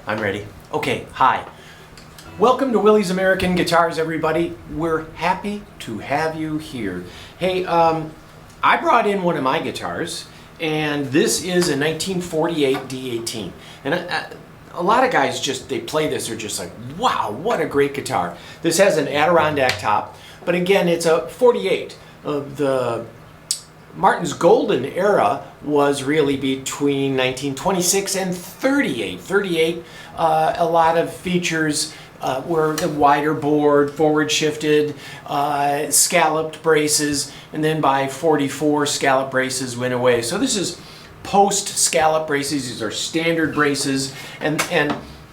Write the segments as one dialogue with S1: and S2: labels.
S1: I'm ready. Okay, hi. Welcome to Willie's American Guitars, everybody. We're happy to have you here. Hey, I brought in one of my guitars, and this is a 1948 D-18. And a lot of guys they play this, they're just like, wow, what a great guitar. This has an Adirondack top, but again, it's a 48. Martin's golden era was really between 1926 and 38. 38, a lot of features were the wider board, forward shifted, scalloped braces, and then by 44, scallop braces went away. So this is post scallop braces. These are standard braces, and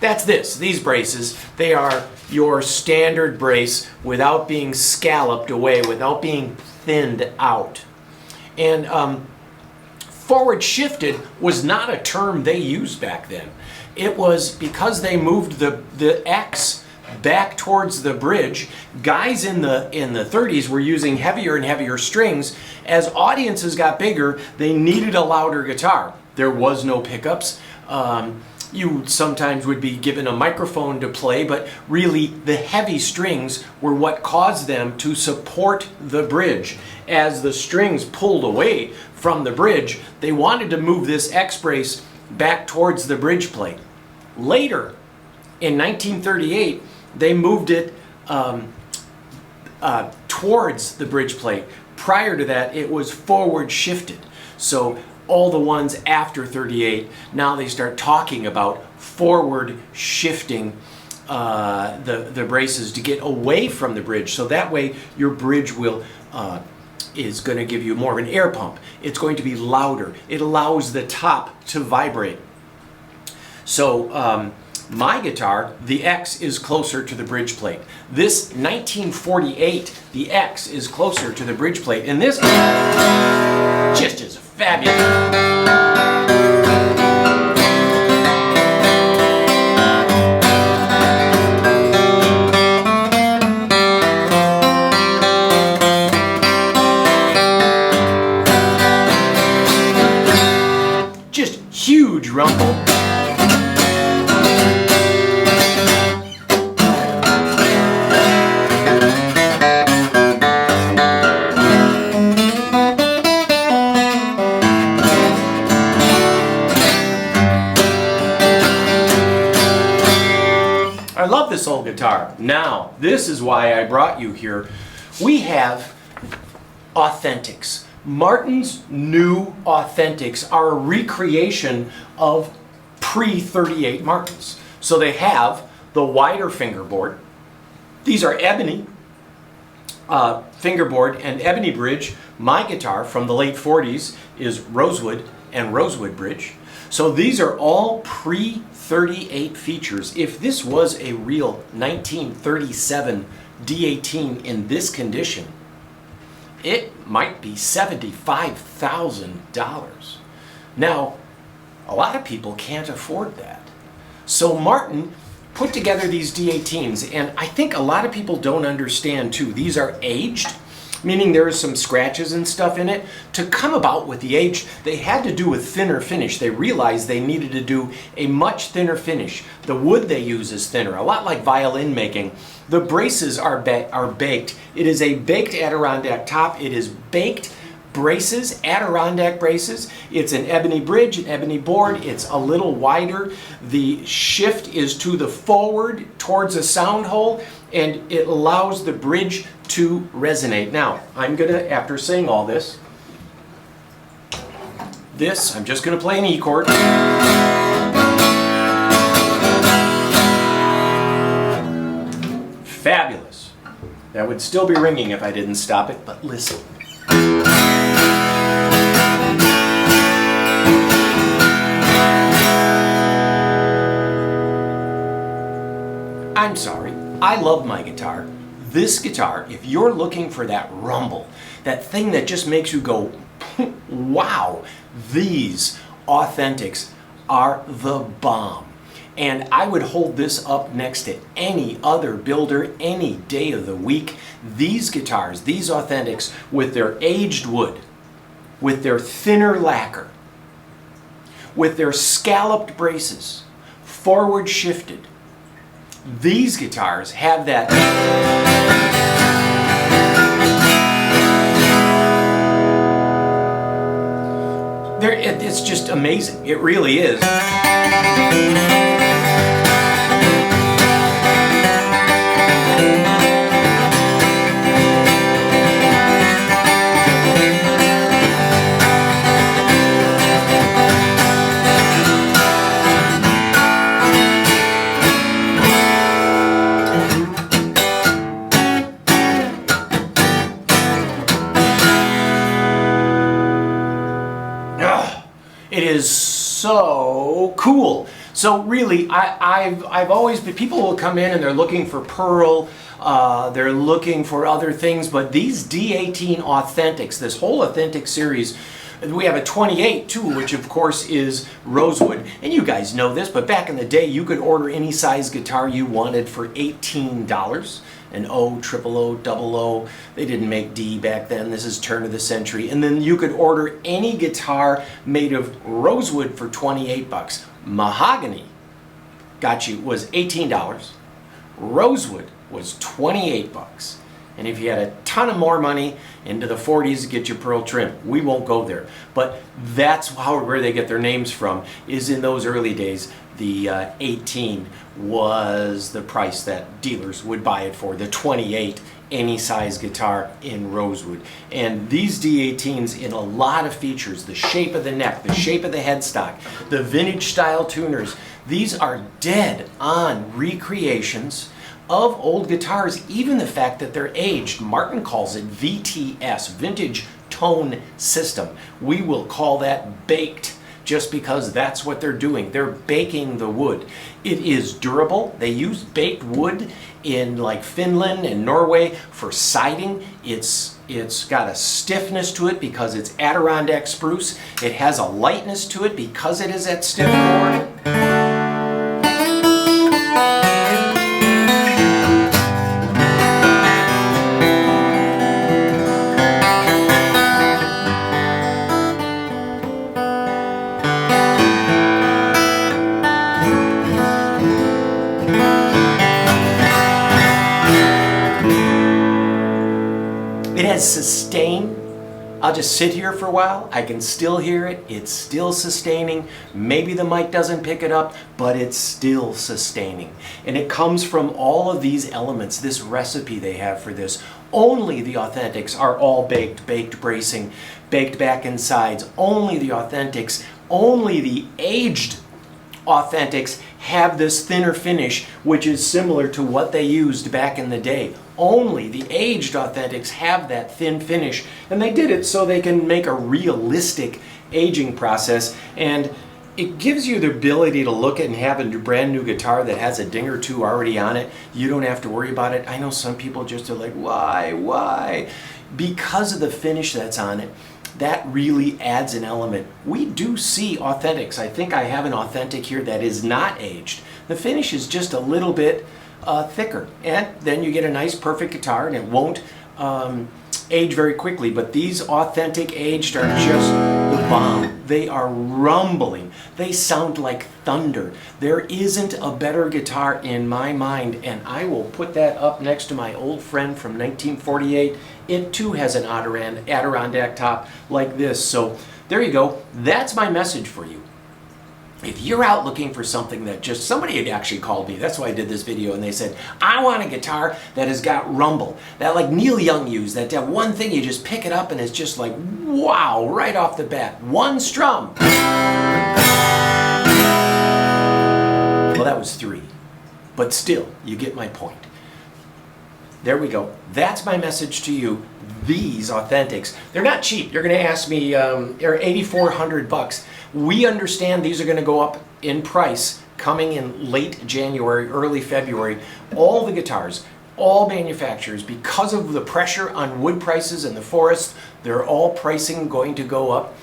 S1: that's these braces. They are your standard brace without being scalloped away, without being thinned out. And forward shifted was not a term they used back then. It was because they moved the X back towards the bridge. Guys in the 30s were using heavier and heavier strings. As audiences got bigger, they needed a louder guitar. There was no pickups. You sometimes would be given a microphone to play, but really the heavy strings were what caused them to support the bridge. As the strings pulled away from the bridge, they wanted to move this X brace back towards the bridge plate. Later, in 1938, they moved it towards the bridge plate. Prior to that, it was forward shifted. So all the ones after 38, now they start talking about forward shifting the braces to get away from the bridge. So that way your bridge is going to give you more of an air pump. It's going to be louder. It allows the top to vibrate. So my guitar, the X is closer to the bridge plate. This 1948, the X is closer to the bridge plate. And this just is fabulous. Just huge rumble. I love this old guitar. Now, this is why I brought you here. We have Authentics. Martin's new Authentics are a recreation of pre-38 Martins. So they have the wider fingerboard. These are ebony fingerboard and ebony bridge. My guitar from the late 40s is rosewood and rosewood bridge. So these are all pre-38 features. If this was a real 1937 D-18 in this condition, it might be $75,000. Now, a lot of people can't afford that. So Martin put together these D-18s, and I think a lot of people don't understand too. These are aged, meaning there is some scratches and stuff in it. To come about with the age, they had to do with thinner finish. They realized they needed to do a much thinner finish. The wood they use is thinner, a lot like violin making. The braces are baked. It is a baked Adirondack top. It is baked braces, Adirondack braces. It's an ebony bridge, an ebony board. It's a little wider. The shift is to the forward towards a sound hole, and it allows the bridge to resonate. Now, I'm gonna, after saying all this, I'm just gonna play an E chord. Fabulous. That would still be ringing if I didn't stop it, but listen. I'm sorry, I love my guitar. This guitar, if you're looking for that rumble, that thing that just makes you go, wow, these Authentics are the bomb. And I would hold this up next to any other builder any day of the week. These guitars, these Authentics, with their aged wood, with their thinner lacquer, with their scalloped braces, forward shifted. These guitars have that. It's just amazing. It really is. It is so cool. So really, I've always been, people will come in and they're looking for pearl, they're looking for other things, but these D-18 Authentics, this whole Authentic series, we have a 28 too, which of course is rosewood. And you guys know this, but back in the day, you could order any size guitar you wanted for $18. An O, triple O, double O. They didn't make D back then. This is turn of the century. And then you could order any guitar made of rosewood for 28 bucks. Mahogany was $18. Rosewood was 28 bucks. And if you had a ton of more money into the 40s to get your pearl trim, we won't go there. But that's where they get their names from, is in those early days. The 18 was the price that dealers would buy it for. The 28, any size guitar in rosewood. And these D-18s in a lot of features, the shape of the neck, the shape of the headstock, the vintage style tuners, these are dead on recreations of old guitars, even the fact that they're aged. Martin calls it VTS, Vintage Tone System. We will call that baked, just because that's what they're doing. They're baking the wood. It is durable. They use baked wood in like Finland and Norway for siding. It's got a stiffness to it because it's Adirondack spruce. It has a lightness to it because it is that stiff board. It has sustain. I'll just sit here for a while. I can still hear it. It's still sustaining. Maybe the mic doesn't pick it up, but it's still sustaining. And it comes from all of these elements, this recipe they have for this. Only the Authentics are all baked, baked bracing, baked back and sides. Only the Authentics, only the aged Authentics have this thinner finish, which is similar to what they used back in the day. Only the aged Authentics have that thin finish, and they did it so they can make a realistic aging process, and it gives you the ability to look at and have a brand new guitar that has a ding or two already on it. You don't have to worry about it. I know some people just are like, why? Because of the finish that's on it. That really adds an element. We do see Authentics. I think I have an Authentic here that is not aged. The finish is just a little bit thicker, and then you get a nice perfect guitar, and it won't age very quickly. But these Authentic aged are just the bomb. They are rumbling. They sound like thunder. There isn't a better guitar in my mind, and I will put that up next to my old friend from 1948. It too has an Adirondack top like this. So there you go. That's my message for you. If you're out looking for something that just, somebody had actually called me, that's why I did this video, and they said, I want a guitar that has got rumble, that like Neil Young used, that one thing you just pick it up and it's just like, wow, right off the bat, one strum. Well, that was 3, but still, you get my point. There we go. That's my message to you. These Authentics, they're not cheap. You're going to ask me, they're $8,400. We understand these are going to go up in price coming in late January, early February. All the guitars, all manufacturers, because of the pressure on wood prices in the forest, they're all pricing going to go up.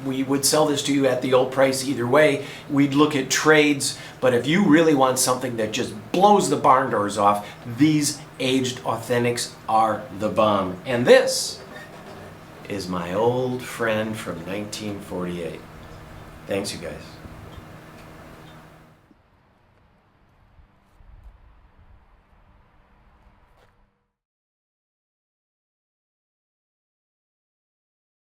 S1: We would sell this to you at the old price either way. We'd look at trades, but if you really want something that just blows the barn doors off, these aged Authentics are the bomb. And this is my old friend from 1948. Thanks, you guys.